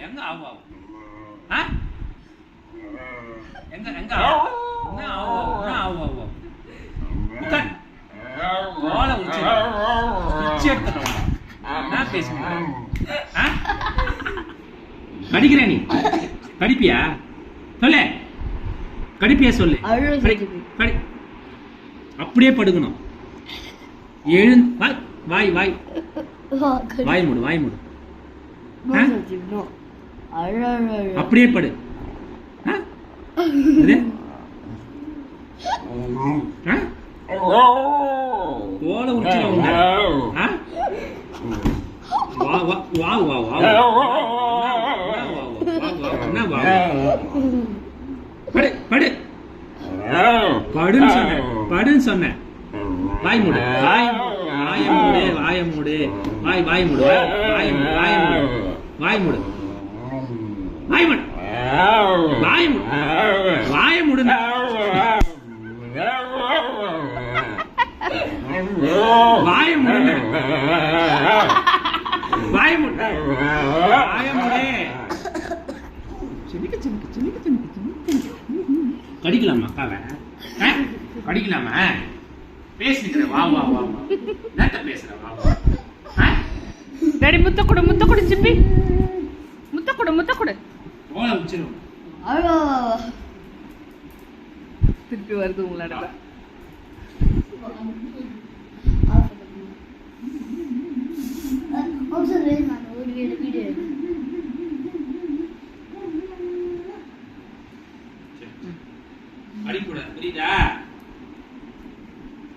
எங்க ஆவா ஆ எங்க எங்க ஆவா என்ன ஆவா உட்கார் கோல உச்சி பிச்சை எடுத்துறோம் நான் பேசுறேன் கடிக்கிற நீ கடிப்பியா சொல்லு கடிப்பியா சொல்லு அப்படியே படுக்கணும் வாய் வாய் வாய் மூடு வாய் மூடு அப்படியே படு தோலை உரிச்சிடும் வா வா வா படு படு படுன்னு சொன்ன படுன்னு சொன்னேன் வாய் மூடு வாய மூடு வாய மூடு வாய் வாய் மூடு வாய் வாய மூடு வாய் மூடு வாய் மூடு வாய் மூடு வாய மூடு வாய மூடு வாய மூடு வாய மூடு சினிக்கு சினிக்கு சினிக்கு சினிக்கு கடிக்கலாமா அக்காவை கடிக்கலாமா பேசிக்கிறேன் வா வா வா நேத்த பேசுறேன் வா வா டாடி முத்த கொடு சிப்பி முத்த கொடு போல உச்சிரும் திருப்பி வருது உங்களோட